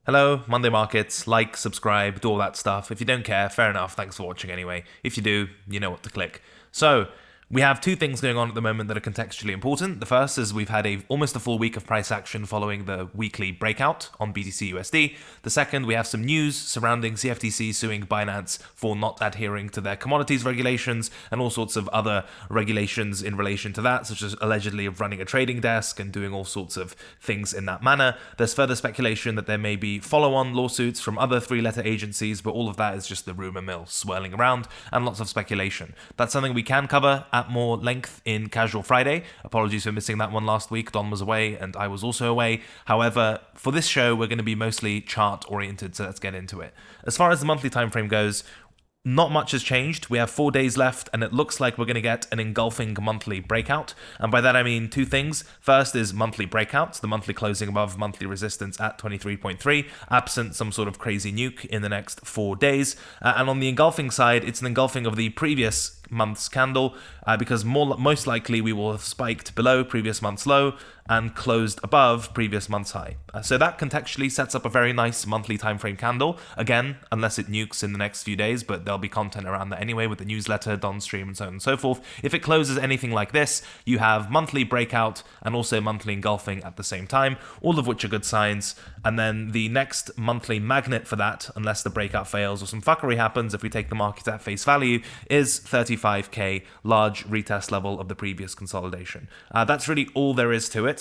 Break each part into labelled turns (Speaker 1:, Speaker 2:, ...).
Speaker 1: Hello, Monday Markets, like, subscribe, do all that stuff. If you don't care, fair enough, thanks for watching anyway. If you do, you know what to click. So, we have two things going on at the moment that are contextually important. The first is we've had almost a full week of price action following the weekly breakout on BTC USD. The second, we have some news surrounding CFTC suing Binance for not adhering to their commodities regulations and all sorts of other regulations in relation to that, such as allegedly running a trading desk and doing all sorts of things in that manner. There's further speculation that there may be follow-on lawsuits from other three-letter agencies, but all of that is just the rumor mill swirling around and lots of speculation. That's something we can cover at more length in Casual Friday. Apologies for missing that one last week. Don was away and I was also away. However, for this show, we're going to be mostly chart oriented, so let's get into it. As far as the monthly time frame goes, not much has changed. We have 4 days left, and it looks like we're going to get an engulfing monthly breakout. And by that I mean two things. First is monthly breakouts, the monthly closing above monthly resistance at 23.3, absent some sort of crazy nuke in the next 4 days. And on the engulfing side, it's an engulfing of the previous month's candle, because most likely we will have spiked below previous month's low and closed above previous month's high. So that contextually sets up a very nice monthly time frame candle. Again, unless it nukes in the next few days, but there'll be content around that anyway with the newsletter, Donstream, and so on and so forth. If it closes anything like this, you have monthly breakout and also monthly engulfing at the same time, all of which are good signs. And then the next monthly magnet for that, unless the breakout fails or some fuckery happens, if we take the market at face value, is 35k, large retest level of the previous consolidation. That's really all there is to it.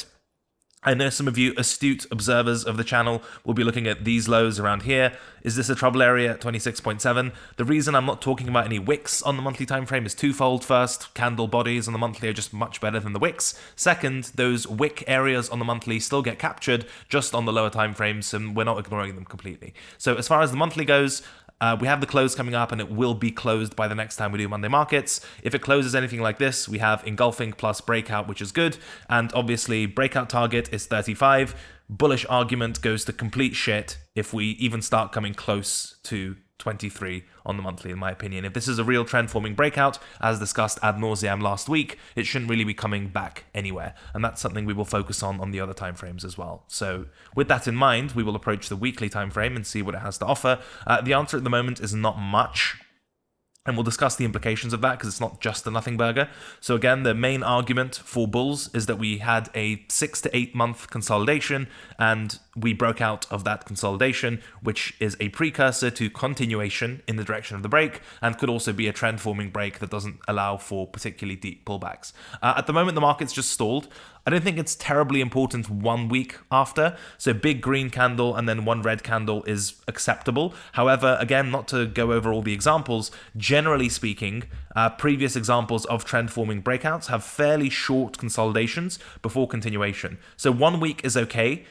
Speaker 1: I know some of you astute observers of the channel will be looking at these lows around here. Is this a trouble area at 26.7? The reason I'm not talking about any wicks on the monthly time frame is twofold. First, candle bodies on the monthly are just much better than the wicks. Second, those wick areas on the monthly still get captured just on the lower time frames, and we're not ignoring them completely. So as far as the monthly goes, we have the close coming up, and it will be closed by the next time we do Monday Markets. If it closes anything like this, we have engulfing plus breakout, which is good. And obviously, breakout target is 35. Bullish argument goes to complete shit if we even start coming close to 23 on the monthly, in my opinion. If this is a real trend-forming breakout, as discussed ad nauseam last week, it shouldn't really be coming back anywhere. And that's something we will focus on the other timeframes as well. So with that in mind, we will approach the weekly timeframe and see what it has to offer. The answer at the moment is not much. And we'll discuss the implications of that because it's not just a nothing burger. So again, the main argument for bulls is that we had a 6 to 8 month consolidation and we broke out of that consolidation, which is a precursor to continuation in the direction of the break and could also be a trend forming break that doesn't allow for particularly deep pullbacks. At the moment, the market's just stalled. I don't think it's terribly important 1 week after. So big green candle and then one red candle is acceptable. However, again, not to go over all the examples, generally speaking, previous examples of trend forming breakouts have fairly short consolidations before continuation. So 1 week is okay.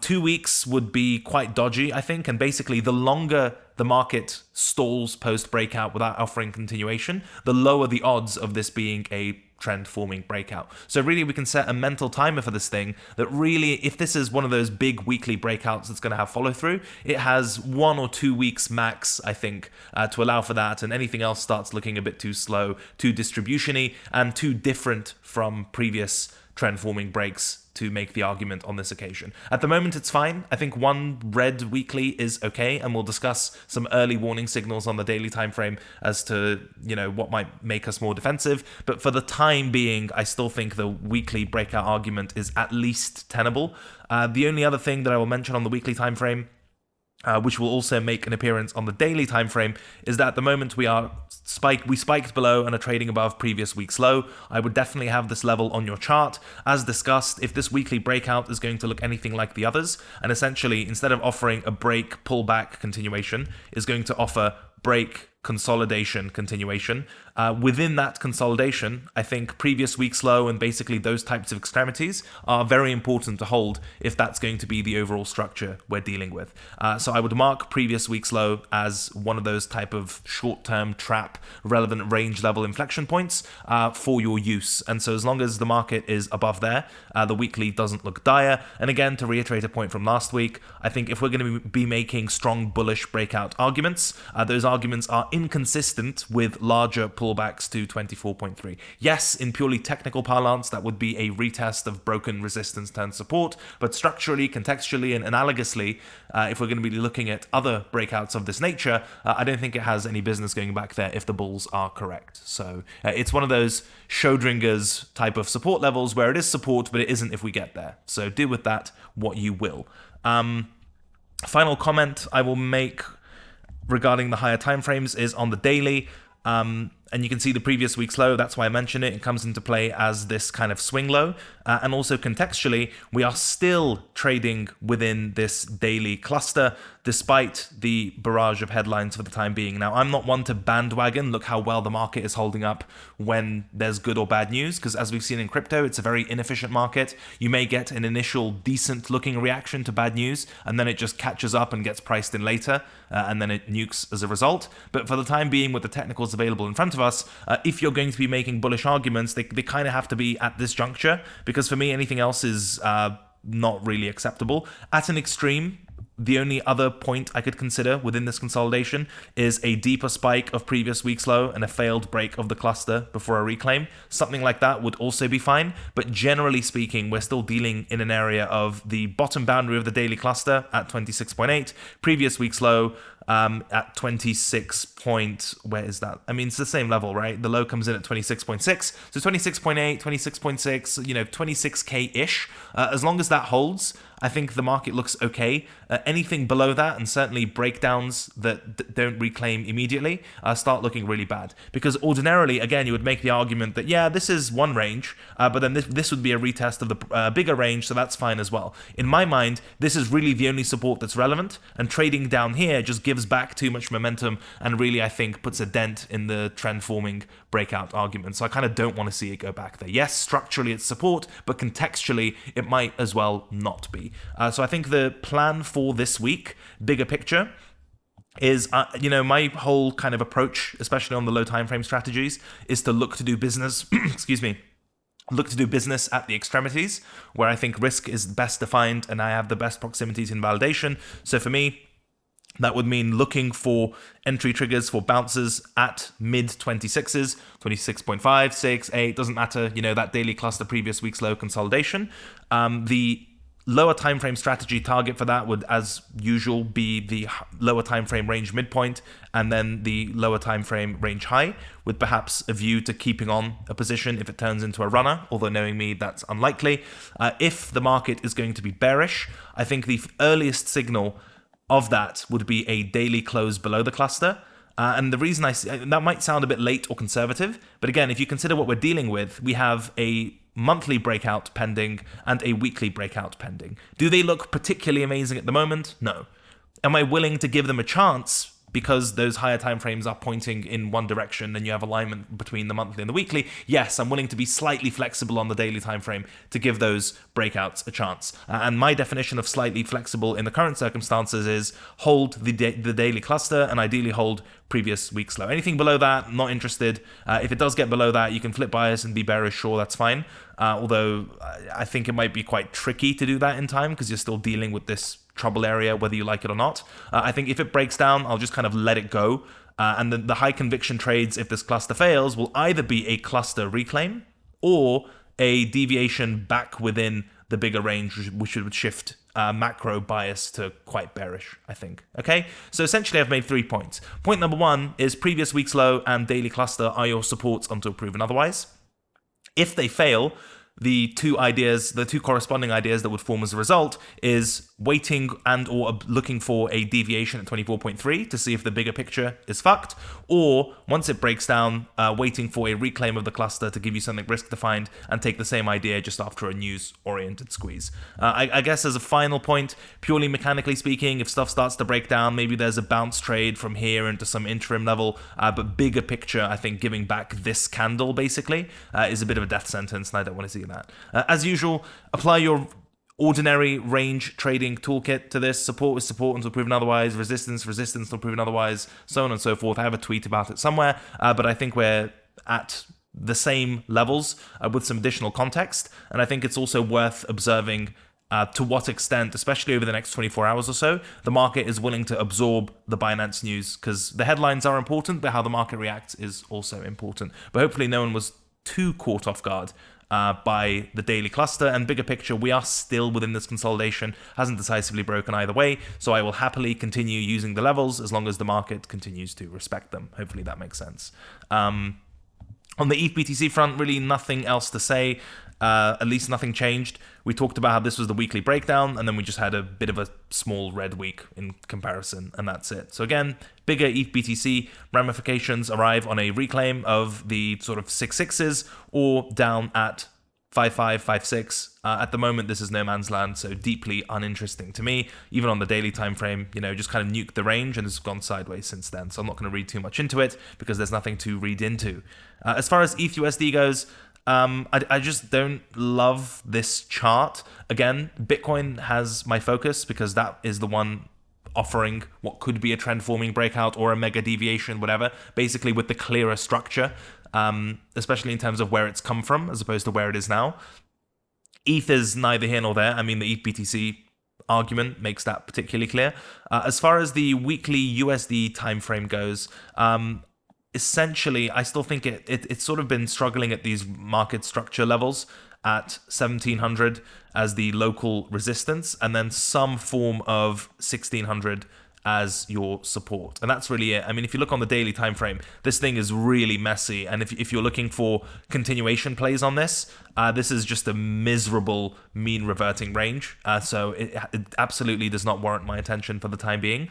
Speaker 1: 2 weeks would be quite dodgy, I think, and basically the longer the market stalls post-breakout without offering continuation, the lower the odds of this being a trend-forming breakout. So really we can set a mental timer for this thing that really, if this is one of those big weekly breakouts that's going to have follow-through, it has 1 or 2 weeks max, I think, to allow for that, and anything else starts looking a bit too slow, too distribution-y, and too different from previous trend-forming breaks to make the argument on this occasion. At the moment, it's fine. I think one red weekly is okay, and we'll discuss some early warning signals on the daily time frame as to, what might make us more defensive. But for the time being, I still think the weekly breakout argument is at least tenable. The only other thing that I will mention on the weekly time frame, which will also make an appearance on the daily time frame, is that at the moment we spiked below and are trading above previous week's low. I would definitely have this level on your chart. As discussed, if this weekly breakout is going to look anything like the others, and essentially instead of offering a break pullback continuation, is going to offer break consolidation continuation. Within that consolidation, I think previous week's low and basically those types of extremities are very important to hold if that's going to be the overall structure we're dealing with. So I would mark previous week's low as one of those type of short-term trap relevant range level inflection points for your use. And so as long as the market is above there, the weekly doesn't look dire. And again, to reiterate a point from last week, I think if we're going to be making strong bullish breakout arguments, those arguments are inconsistent with larger pullbacks to 24.3. Yes, in purely technical parlance, that would be a retest of broken resistance turned support, but structurally, contextually, and analogously, if we're going to be looking at other breakouts of this nature, I don't think it has any business going back there if the bulls are correct. So it's one of those Schrödinger's type of support levels where it is support, but it isn't if we get there. So do with that what you will. Final comment I will make regarding the higher timeframes is on the daily. And you can see the previous week's low. That's why I mention it. It comes into play as this kind of swing low. And also contextually, we are still trading within this daily cluster, despite the barrage of headlines for the time being. Now, I'm not one to bandwagon, look how well the market is holding up when there's good or bad news, because as we've seen in crypto, it's a very inefficient market. You may get an initial decent looking reaction to bad news, and then it just catches up and gets priced in later, and then it nukes as a result. But for the time being, with the technicals available in front of us, if you're going to be making bullish arguments, they kind of have to be at this juncture, because for me, anything else is not really acceptable. At an extreme, the only other point I could consider within this consolidation is a deeper spike of previous week's low and a failed break of the cluster before a reclaim. Something like that would also be fine, but generally speaking, we're still dealing in an area of the bottom boundary of the daily cluster at 26.8, previous week's low at 26 point, where is that? I mean, it's the same level, right? The low comes in at 26.6, so 26.8, 26.6, 26k-ish. As long as that holds, I think the market looks okay. Anything below that, and certainly breakdowns that don't reclaim immediately, start looking really bad. Because ordinarily, again, you would make the argument that, yeah, this is one range, but then this would be a retest of the bigger range, so that's fine as well. In my mind, this is really the only support that's relevant, and trading down here just gives back too much momentum and really, I think, puts a dent in the trend-forming breakout argument. So I kind of don't want to see it go back there. Yes, structurally it's support, but contextually it might as well not be. So I think the plan for this week, bigger picture, is, my whole kind of approach, especially on the low time frame strategies, is to look to do business, look to do business at the extremities, where I think risk is best defined and I have the best proximity to invalidation. So for me, that would mean looking for entry triggers for bounces at mid 26s, 26.5, 6, 8, doesn't matter, that daily cluster previous week's low consolidation. The lower time frame strategy target for that would, as usual, be the lower time frame range midpoint and then the lower time frame range high, with perhaps a view to keeping on a position if it turns into a runner, although knowing me, that's unlikely. If the market is going to be bearish, I think the earliest signal of that would be a daily close below the cluster. And the reason that might sound a bit late or conservative, but again, if you consider what we're dealing with, we have a monthly breakout pending and a weekly breakout pending. Do they look particularly amazing at the moment? No. Am I willing to give them a chance because those higher time frames are pointing in one direction and you have alignment between the monthly and the weekly? Yes, I'm willing to be slightly flexible on the daily time frame to give those breakouts a chance. And my definition of slightly flexible in the current circumstances is hold the daily cluster and ideally hold previous week's low. Anything below that, not interested. If it does get below that, you can flip bias and be bearish, sure, that's fine. Although I think it might be quite tricky to do that in time because you're still dealing with this trouble area, whether you like it or not. I think if it breaks down, I'll just kind of let it go. And the high conviction trades, if this cluster fails, will either be a cluster reclaim or a deviation back within the bigger range, which would shift macro bias to quite bearish, I think. Okay, so essentially I've made 3 points. Point number 1 is previous week's low and daily cluster are your supports until proven otherwise. If they fail, the two corresponding ideas that would form as a result is waiting and or looking for a deviation at 24.3 to see if the bigger picture is fucked, or once it breaks down, waiting for a reclaim of the cluster to give you something risk defined and take the same idea just after a news oriented squeeze. I guess as a final point, purely mechanically speaking, if stuff starts to break down, maybe there's a bounce trade from here into some interim level, but bigger picture, I think giving back this candle basically is a bit of a death sentence, and I don't want to see that. As usual, apply your ordinary range trading toolkit to this. Support is support until proven otherwise, resistance until proven otherwise, so on and so forth. I have a tweet about it somewhere, but I think we're at the same levels with some additional context, and I think it's also worth observing to what extent, especially over the next 24 hours or so, the market is willing to absorb the Binance news, because the headlines are important, but how the market reacts is also important. But hopefully no one was too caught off guard by the daily cluster, and bigger picture, we are still within this consolidation, hasn't decisively broken either way, so I will happily continue using the levels as long as the market continues to respect them. Hopefully that makes sense. On the ETH BTC front, really nothing else to say. At least nothing changed. We talked about how this was the weekly breakdown, and then we just had a bit of a small red week in comparison, and that's it. So again, bigger ETH BTC ramifications arrive on a reclaim of the sort of 6.6s or down at 5.5, 5.6. At the moment, this is no man's land, so deeply uninteresting to me. Even on the daily time frame, just kind of nuked the range, and it's gone sideways since then. So I'm not going to read too much into it because there's nothing to read into. As far as ETH USD goes, I just don't love this chart. Again, Bitcoin has my focus because that is the one offering what could be a trend forming breakout or a mega deviation, whatever, basically with the clearer structure, especially in terms of where it's come from as opposed to where it is now. ETH is neither here nor there. I mean, the ETH BTC argument makes that particularly clear. As far as the weekly USD timeframe goes, essentially, I still think it's sort of been struggling at these market structure levels at 1700 as the local resistance, and then some form of 1600 as your support. And that's really it. I mean, if you look on the daily time frame, this thing is really messy. And if you're looking for continuation plays on this, this is just a miserable mean reverting range. So it absolutely does not warrant my attention for the time being.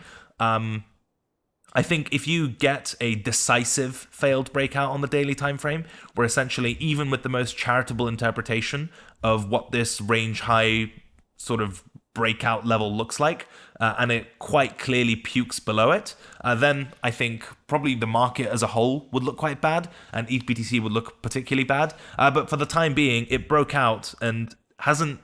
Speaker 1: I think if you get a decisive failed breakout on the daily time frame, where essentially even with the most charitable interpretation of what this range high sort of breakout level looks like, and it quite clearly pukes below it, then I think probably the market as a whole would look quite bad, and ETH BTC would look particularly bad. But for the time being, it broke out and hasn't.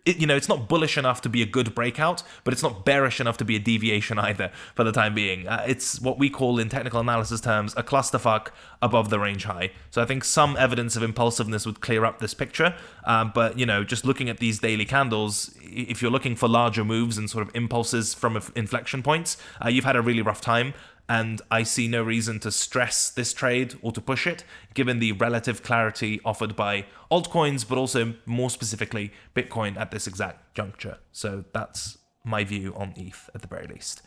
Speaker 1: It's not bullish enough to be a good breakout, but it's not bearish enough to be a deviation either for the time being. It's what we call in technical analysis terms a clusterfuck above the range high. So I think some evidence of impulsiveness would clear up this picture. But, just looking at these daily candles, if you're looking for larger moves and sort of impulses from inflection points, you've had a really rough time. And I see no reason to stress this trade or to push it, given the relative clarity offered by altcoins, but also more specifically Bitcoin at this exact juncture. So that's my view on ETH at the very least.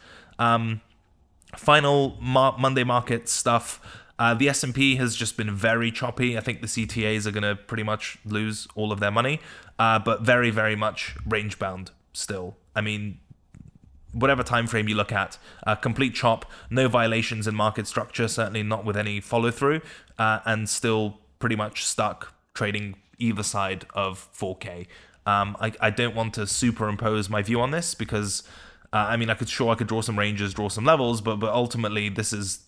Speaker 1: Final Monday market stuff. The S&P has just been very choppy. I think the CTAs are going to pretty much lose all of their money, but very, very much range bound still. I mean, whatever time frame you look at, complete chop, no violations in market structure, certainly not with any follow through, and still pretty much stuck trading either side of 4K. I don't want to superimpose my view on this because I could draw some ranges, draw some levels, but ultimately this is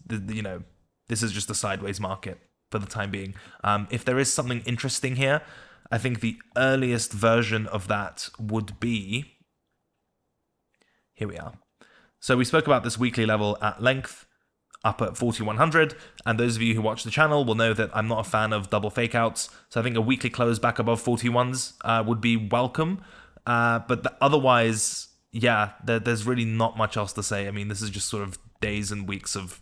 Speaker 1: just a sideways market for the time being. If there is something interesting here, I think the earliest version of that would be. Here we are. So we spoke about this weekly level at length, up at 4100, and those of you who watch the channel will know that I'm not a fan of double fakeouts, so I think a weekly close back above 41s would be welcome, but otherwise, yeah, there's really not much else to say. I mean, this is just sort of days and weeks of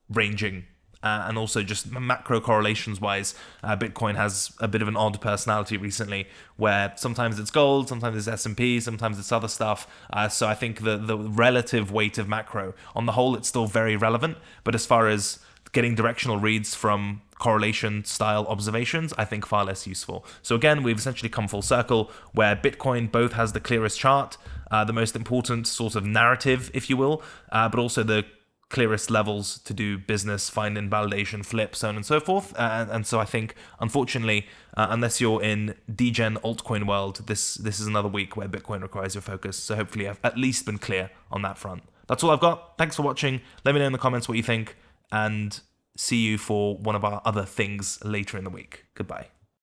Speaker 1: ranging. And also just macro correlations wise, Bitcoin has a bit of an odd personality recently where sometimes it's gold, sometimes it's S&P, sometimes it's other stuff. So I think the relative weight of macro, on the whole, it's still very relevant. But as far as getting directional reads from correlation style observations, I think far less useful. So again, we've essentially come full circle where Bitcoin both has the clearest chart, the most important sort of narrative, if you will, but also the clearest levels to do business, find invalidation, flip, so on and so forth. And so I think, unfortunately, unless you're in degen altcoin world, this is another week where Bitcoin requires your focus. So hopefully I've at least been clear on that front. That's all I've got. Thanks for watching. Let me know in the comments what you think, and see you for one of our other things later in the week. Goodbye.